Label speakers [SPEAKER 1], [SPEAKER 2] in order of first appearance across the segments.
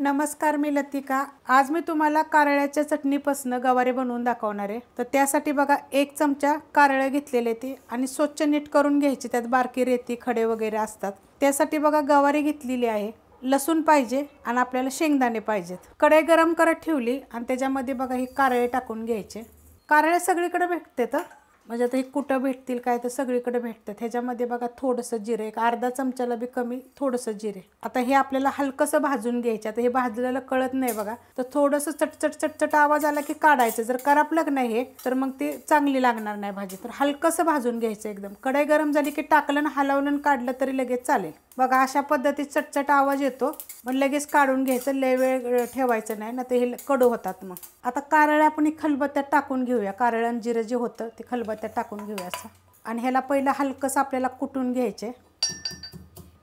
[SPEAKER 1] नमस्कार, मी लतिका। आज मी तुम्हाला कारळ्याच्या चटणीपासून गवारी बनवून दाखवणार आहे। तर त्यासाठी बघा 1 चमचा कारळे घेतलेले ते आणि स्वच्छ नीट करून घ्यायचे, त्यात बारकी रेती खडे वगैरे असतात। त्यासाठी बघा गवारी घेतलेली आहे, लसूण पाहिजे आणि आपल्याला शेंगदाणे पाहिजेत। कढई गरम करत ठेवली आणि त्याच्यामध्ये बघा ही कारळे टाकून घ्यायचे। कारळे सगळीकडे भेटतात, म्हणजे आता हे कुठं भेटतील काय तर सगळीकडे भेटतात। ह्याच्यामध्ये बघा थोडंसं जिरे, एक अर्धा चमचाला बी कमी थोडंसं जिरे। आता हे आपल्याला हलकसं भाजून घ्यायचं। आता हे भाजलेलं कळत नाही बघा, तर थोडंसं चटचट चटचट आवाज आला की काढायचं। जर करपलं नाही हे तर मग ते चांगली लागणार नाही भाजी। तर हलकसं भाजून घ्यायचं एकदम। कढई गरम झाली की टाकलं, हलवलं काढलं तरी लगेच चालेल। बघा अशा पद्धतीत चटचट आवाज येतो, पण लगेच काढून घ्यायचं, लय वेळ ठेवायचं नाही ना, ते हे कडू होतात। मग आता कारळे आपण खलबत्त्यात टाकून घेऊया। कारळे आणि जिरं जे होतं ते खलबत्त्यात टाकून घेऊया असं। आणि ह्याला पहिलं हलकसं आपल्याला कुटून घ्यायचे।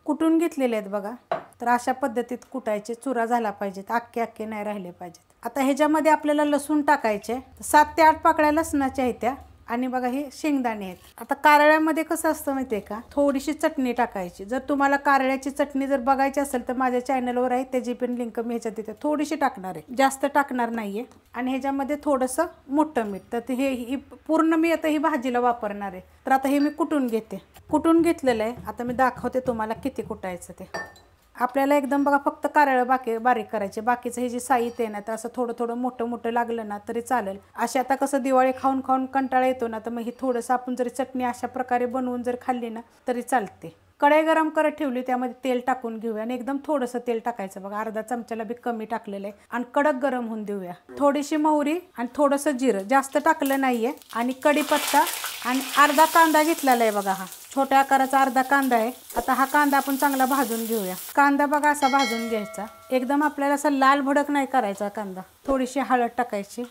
[SPEAKER 1] कुटून घेतलेले आहेत बघा, तर अशा पद्धतीत कुटायचे, चुरा झाला पाहिजे, अख्खे अख्खे नाही राहिले पाहिजेत। आता ह्याच्यामध्ये आपल्याला लसूण टाकायचे, 7 ते 8 पाकळ्या लसणाच्या आहेत त्या। आणि बघा हे शेंगदाणे आहेत। आता कारळ्यामध्ये कसं असतं माहिती आहे का, थोडीशी चटणी टाकायची। जर तुम्हाला कारळ्याची चटणी जर बघायची असेल तर माझ्या चॅनलवर आहे, त्याची पण लिंक मी ह्याच्यात देते। थोडीशी टाकणार आहे, जास्त टाकणार नाहीये। आणि ह्याच्यामध्ये थोडंसं मोठं मीठ, तर हे पूर्ण मी आता ही भाजीला वापरणार आहे। तर आता हे मी कुटून घेते। कुटून घेतलेलं आहे, आता मी दाखवते तुम्हाला किती कुटायचं ते। आपल्याला एकदम बघा फक्त कारळे बारीक करायचे, बाकीचं हे जे साहित्य आहे ना तर असं थोडं थोडं मोठं मोठं लागलं ना तरी चालेल। अशी आता कसं दिवाळी खाऊन खाऊन कंटाळा येतो ना, तर मग ही थोडंसं आपण जरी चटणी अशा प्रकारे बनवून जर खाल्ली ना तरी चालते। कढई गरम करत ठेवली, त्यामध्ये तेल टाकून घेऊया आणि एकदम थोडंसं तेल टाकायचं बघा, अर्धा चमचाला बी कमी टाकलेलं आहे। आणि कडक गरम होऊन देऊया। थोडीशी मोहरी आणि थोडंसं जिरं, जास्त टाकलं नाहीये। आणि कढीपत्ता आणि अर्धा कांदा घेतलेला आहे बघा, हा छोट्या आकाराचा अर्धा कांदा आहे। आता हा कांदा आपण चांगला भाजून घेऊया। कांदा बघा असा भाजून घ्यायचा, एकदम आपल्याला असा लाल भडक नाही करायचा कांदा। थोडीशी हळद टाकायची,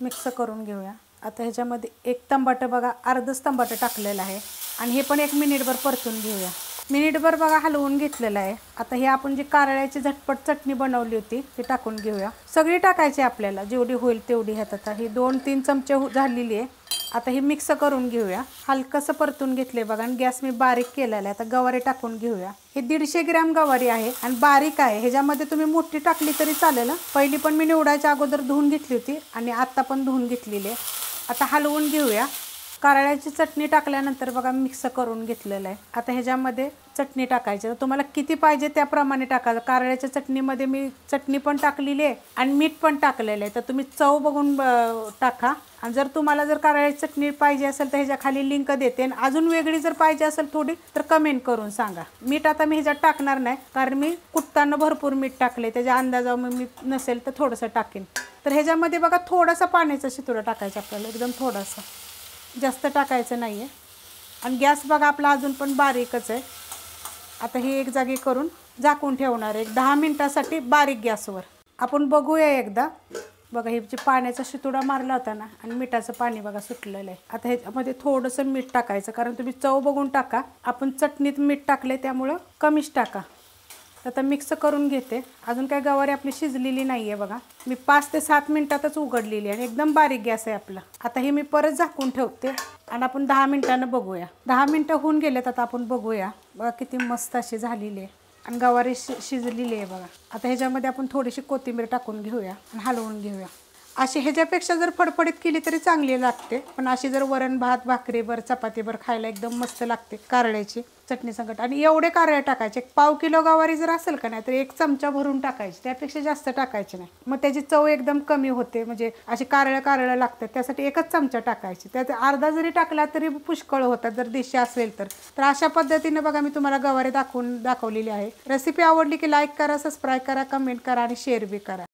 [SPEAKER 1] मिक्स करून घेऊया। आता ह्याच्यामध्ये 1 टमाटर बघा, अर्धच टमाटर टाकलेलं आहे आणि हे पण 1 मिनिटभर परतून घेऊया। मिनिटभर बघा हलवून घेतलेलं आहे। आता हे आपण जी कारळ्याची झटपट चटणी बनवली होती ती टाकून घेऊया। सगळी टाकायची आपल्याला, जेवढी होईल तेवढी। ह्यात आता ही 2-3 चमचे झालेली आहे। आता हे मिक्स करून घेऊया, हलकसं परतून घेतले बघा। आणि गॅस मी बारीक केलेला आहे। आता गवारी टाकून घेऊया। हे 150 ग्रॅम गवारी आहे आणि बारीक आहे। ह्याच्यामध्ये तुम्ही मोठी टाकली तरी चालेल। पहिली पण मी निवडायच्या अगोदर धुवून घेतली होती आणि आता पण धुवून घेतलेली आहे। आता हलवून घेऊया। कारळ्याची चटणी टाकल्यानंतर बघा मिक्स करून घेतलेलं आहे। आता ह्याच्यामध्ये चटणी टाकायची, तर तुम्हाला किती पाहिजे त्याप्रमाणे टाका। कारळ्याच्या चटणीमध्ये मी चटणी पण टाकलेली आहे आणि मीठ पण टाकलेलं आहे, तर तुम्ही चव बघून टाका। आणि जर तुम्हाला जर कारळ्याची चटणी पाहिजे असेल तर ह्याच्या खाली लिंक देते, आणि अजून वेगळी जर पाहिजे असेल थोडी तर कमेंट करून सांगा। मीठ आता मी ह्याच्यात टाकणार नाही, कारण मी कुटताना भरपूर मीठ टाकले, त्याच्या अंदाजावर मी नसेल तर थोडंसं टाकेन। तर ह्याच्यामध्ये बघा थोडंसं पाण्याचा शितोडा टाकायचा आपल्याला, एकदम थोडासा, जास्त टाकायचं नाही आहे। आणि गॅस बघा आपला अजून पण बारीकच आहे। आता ही एक जागी करून झाकून ठेवणार आहे 10 मिनिटासाठी बारीक गॅसवर। आपण बघूया एकदा, बघा हे जे पाण्याचा शितोडा मारला होता ना आणि मिठाचं पाणी बघा सुटलेलं आहे। आता ह्याच्यामध्ये थोडंसं मीठ टाकायचं, कारण तुम्ही चव बघून टाका। आपण चटणीत मीठ टाकले त्यामुळं कमीच टाका। आता मिक्स करून घेते। अजून काय गवारी आपली शिजलेली नाही आहे बघा, मी 5 ते 7 मिनिटातच उघडलेली आहे, एकदम बारीक गॅस आहे आपला। आता हे मी परत झाकून ठेवते आणि आपण 10 मिनिटांनी बघूया। 10 मिनिटं होऊन गेलेत, आता आपण बघूया बघा किती मस्त अशी झालेली आहे आणि गवारी शिजलेली आहे बघा। आता ह्याच्यामध्ये आपण थोडीशी कोथिंबीर टाकून घेऊया आणि हलवून घेऊया। अशी ह्याच्यापेक्षा जर फडफडीत केली तरी चांगली लागते, पण अशी जर वरण भात भाकरीवर चपातीवर खायला एकदम मस्त लागते कारळ्याची चटणी संगट। आणि एवढे कारळे टाकायचे, 1/2 किलो गवारी जर असेल का नाही तर 1 चमचा भरून टाकायची, त्यापेक्षा जास्त टाकायचे नाही, मग त्याची चव एकदम कमी होते। म्हणजे अशी कारळं लागतात, त्यासाठी 1च चमचा टाकायची। त्यात अर्धा जरी टाकला तरी पुष्कळ होतात जर देशी असेल तर। तर अशा पद्धतीने बघा मी तुम्हाला गवारी दाखवलेली आहे। रेसिपी आवडली की लाईक करा, सबस्क्राईब करा, कमेंट करा आणि शेअर बी करा।